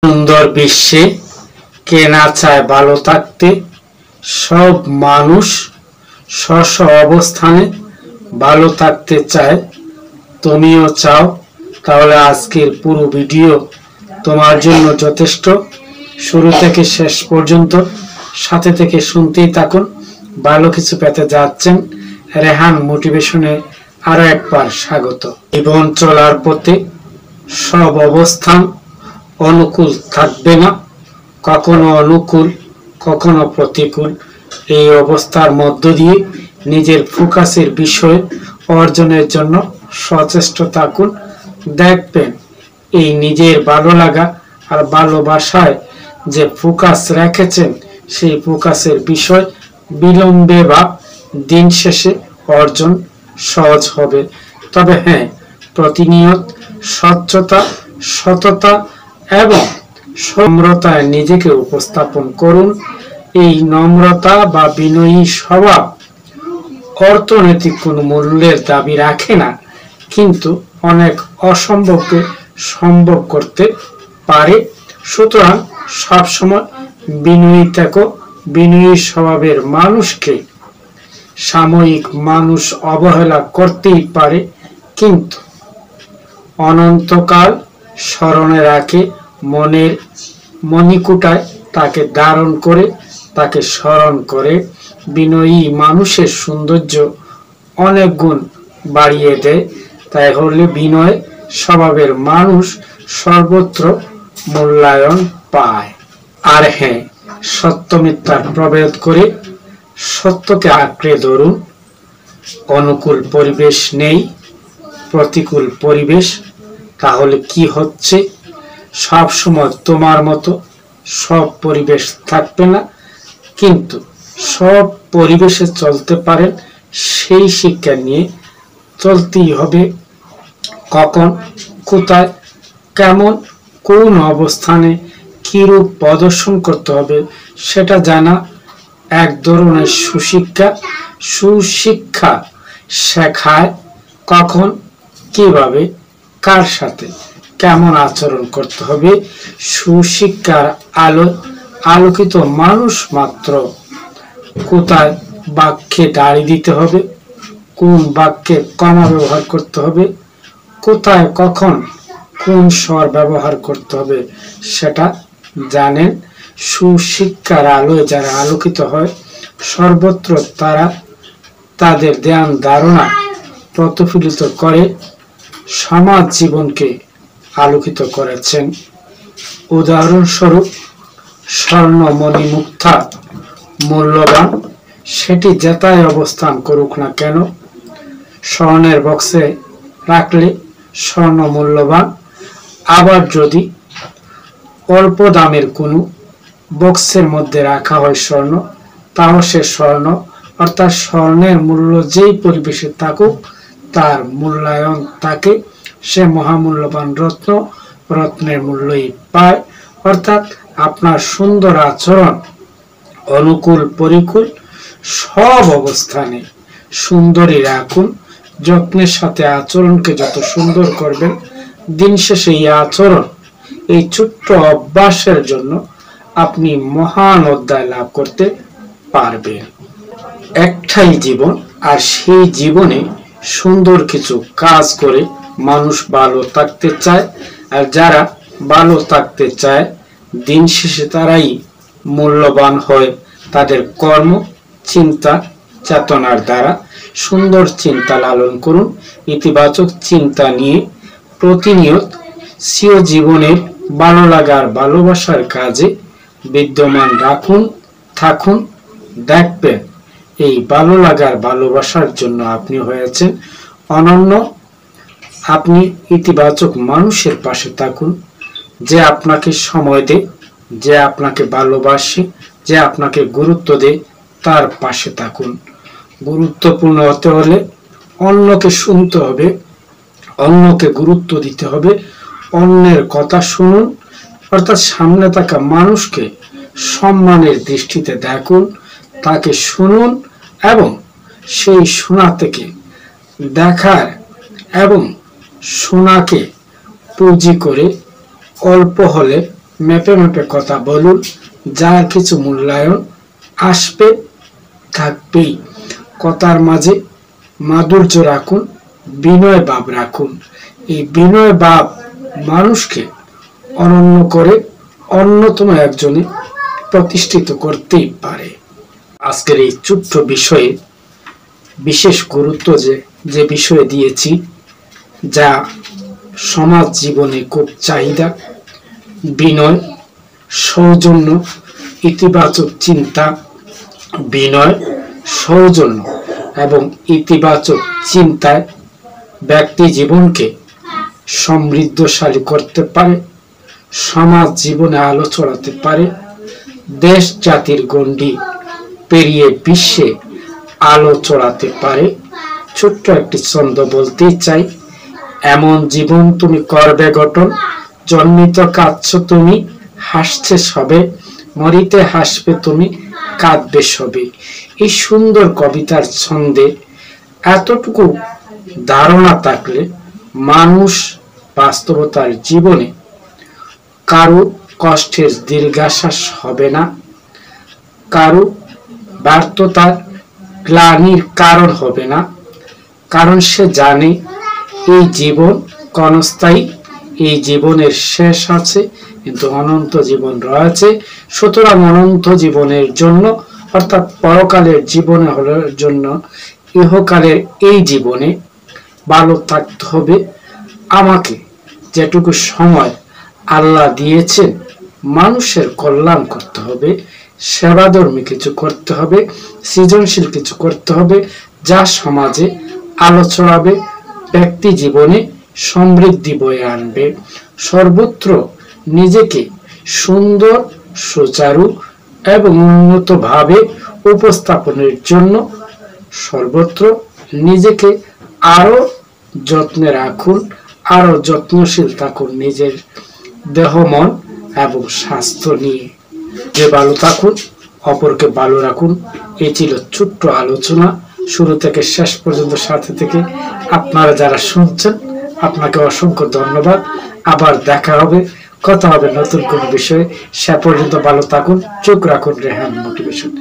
সুন্দর বিশ্বে কে না চায় ভালো থাকতে। সব মানুষ স্ব অবস্থানে ভালো থাকতে চায়, তুমিও চাও। তাহলে আজকের পুরো ভিডিও তোমার জন্য যথেষ্ট। শুরু থেকে শেষ পর্যন্ত সাথে থেকে শুনতেই থাকুন। ভালো কিছু পেতে যাচ্ছেন। রেহান মোটিভেশনে আরো একবার স্বাগত। জীবন চলার পথে সব অবস্থান অনুকূল থাকবে না, কখনো অনুকূল কখনো প্রতিকূল। এই অবস্থার মধ্য দিয়ে নিজের ফোকাসের বিষয় অর্জনের জন্য সচেষ্ট থাকুন। দেখবেন এই নিজের ভালো লাগা আর ভালোবাসায় যে ফোকাস রেখেছেন, সেই ফোকাসের বিষয় বিলম্বে বা দিন শেষে অর্জন সহজ হবে। তবে হ্যাঁ, প্রতিনিয়ত স্বচ্ছতা, সততা এবং নম্রতায় নিজেকে উপস্থাপন করুন। এই নম্রতা বা বিনয়ী স্বভাব অর্থনৈতিক কোনো মূল্যের দাবি রাখে না, কিন্তু অনেক অসম্ভবকে সম্ভব করতে পারে। সুতরাং সবসময় বিনয়ী থেকো। বিনয়ী স্বভাবের মানুষকে সাময়িক মানুষ অবহেলা করতেই পারে, কিন্তু অনন্তকাল স্মরণে রাখে। মনের মণিকুটায় তাকে ধারণ করে, তাকে স্মরণ করে। বিনয়ী মানুষের সৌন্দর্য অনেক গুণ বাড়িয়ে দেয়। তাই হলে বিনয় স্বভাবের মানুষ সর্বত্র মূল্যায়ন পায়। আর হ্যাঁ, সত্য মিথ্যার প্রভেদ করে সত্যকে আঁকড়ে ধরুন। অনুকূল পরিবেশ নেই, প্রতিকূল পরিবেশ। তাহলে কি হচ্ছে? সব সময় তোমার মতো সব পরিবেশ থাকবে না, কিন্তু সব পরিবেশে চলতে পারেন সেই শিক্ষা নিয়ে চলতেই হবে। কখন, কোথায়, কেমন, কোন অবস্থানে কিরূপ প্রদর্শন করতে হবে সেটা জানা এক ধরনের সুশিক্ষা। সুশিক্ষা শেখায় কখন, কিভাবে, কার সাথে কেমন আচরণ করতে হবে। সুশিক্ষার আলোকিত মানুষ মাত্র কোথায় বাক্যে দাড়ি দিতে হবে, কোন বাক্যে কমা ব্যবহার করতে হবে, কোথায় কখন কোন স্বর ব্যবহার করতে হবে সেটা জানেন। সুশিক্ষার আলোয় যারা আলোকিত হয়, সর্বত্র তারা তাদের ধ্যান ধারণা প্রতিফলিত করে সমাজ জীবনকে আলোকিত করেছেন। উদাহরণস্বরূপ, স্বর্ণমণি মুক্তা মূল্যবান, সেটি যেথায় অবস্থান করুক না কেন। স্বর্ণের বক্সে রাখলে স্বর্ণ মূল্যবান। আবার যদি অল্প দামের কোনো বক্সের মধ্যে রাখা হয় স্বর্ণ, তাও সে স্বর্ণ। অর্থাৎ স্বর্ণের মূল্য যেই পরিবেশে থাকুক, তার মূল্যায়ন থাকে। সে মহামূল্যবান রত্ন, রত্নের মূল্যই পায়। অর্থাৎ আপনার সুন্দর আচরণ অনুকূল পরিকূল সব অবস্থানে সুন্দরী রাখুন। যত্নের সাথে আচরণকে যত সুন্দর করবেন, দিন শেষে এই আচরণ, এই ছোট্ট অভ্যাসের জন্য আপনি মহান অধ্যায় লাভ করতে পারবেন। একটাই জীবন, আর সেই জীবনে সুন্দর কিছু কাজ করে মানুষ ভালো থাকতে চায়। আর যারা ভালো থাকতে চায়, দিন শেষে তারাই মূল্যবান হয় তাদের কর্ম, চিন্তা, চেতনার দ্বারা। সুন্দর চিন্তা লালন করুন। ইতিবাচক চিন্তা নিয়ে প্রতিনিয়ত স্বীয় জীবনের ভালো লাগার ভালোবাসার কাজে বিদ্যমান রাখুন, থাকুন। দেখবেন এই ভালো লাগার ভালোবাসার জন্য আপনি হয়েছেন অনন্য। আপনি ইতিবাচক মানুষের পাশে থাকুন, যে আপনাকে সময় দেয়, যে আপনাকে ভালোবাসে, যে আপনাকে গুরুত্ব দেয়, তার পাশে থাকুন। গুরুত্বপূর্ণ হতে হলে অন্যকে শুনতে হবে, অন্যকে গুরুত্ব দিতে হবে। অন্যের কথা শুনুন, অর্থাৎ সামনে থাকা মানুষকে সম্মানের দৃষ্টিতে দেখুন, তাকে শুনুন এবং সেই শোনা থেকে দেখার এবং শোনাকে পুঁজি করে অল্প হলে মেপে মেপে কথা বলুন, যার কিছু মূল্যায়ন আসবে থাকবেই। কথার মাঝে মাধুর্য রাখুন, বিনয় ভাব রাখুন। এই বিনয় ভাব মানুষকে অনন্য করে অন্যতম একজনে প্রতিষ্ঠিত করতেই পারে। আজকের এই ছোট্ট বিষয়ে বিশেষ গুরুত্ব যে বিষয়ে দিয়েছি, যা সমাজ জীবনে খুব চাহিদা, বিনয়, সৌজন্য, ইতিবাচক চিন্তা, বিনয়, সৌজন্য এবং ইতিবাচক চিন্তায় ব্যক্তি জীবনকে সমৃদ্ধশালী করতে পারে, সমাজ জীবনে আলো ছড়াতে পারে, দেশ জাতির গণ্ডি পেরিয়ে বিশ্বে আলো ছড়াতে পারে। ছোট্ট একটি ছন্দ বলতেই চাই, এমন জীবন তুমি করবে গঠন, জন্মিত কাঁদছ তুমি, হাসছে সবে, মরিতে হাসবে তুমি, কাঁদবে সবে। এই সুন্দর কবিতার ছন্দে এতটুকু ধারণা থাকলে মানুষ বাস্তবতার জীবনে কারো কষ্টের দীর্ঘাশ্বাস হবে না, কারো ব্যর্থতার গ্লানির কারণ হবে না, কারণ সে জানে এই জীবন ক্ষণস্থায়ী, এই জীবনের শেষ আছে কিন্তু অনন্ত জীবন রয়েছে। সুতরাং অনন্ত জীবনের জন্য অর্থাৎ পরকালের জীবনে হওয়ার জন্য ইহকালের এই জীবনে ভালো থাকতে হবে। আমাকে যেটুকু সময় আল্লাহ দিয়েছেন মানুষের কল্যাণ করতে হবে, সেবাধর্মী কিছু করতে হবে, সৃজনশীল কিছু করতে হবে, যা সমাজে আলো ছড়াবে, ব্যক্তি জীবনে সমৃদ্ধি বয়ে আনবে। সর্বত্র নিজেকে সুন্দর, সুচারু এবং উন্নতভাবে উপস্থাপনের জন্য সর্বত্র নিজেকে আরো যত্নে রাখুন, আরো যত্নশীল থাকুন নিজের দেহ, মন এবং স্বাস্থ্য নিয়ে। যে ভালো থাকুন, অপরকে ভালো রাখুন। এই ছিল ছোট্ট আলোচনা, শুরু থেকে শেষ পর্যন্ত সাথে থেকে আপনারা যারা শুনছেন আপনাকে অসংখ্য ধন্যবাদ। আবার দেখা হবে, কথা হবে নতুন কোন বিষয়ে। সে পর্যন্ত ভালো থাকুন, চোখ রাখুন রেহান মোটিভেশন।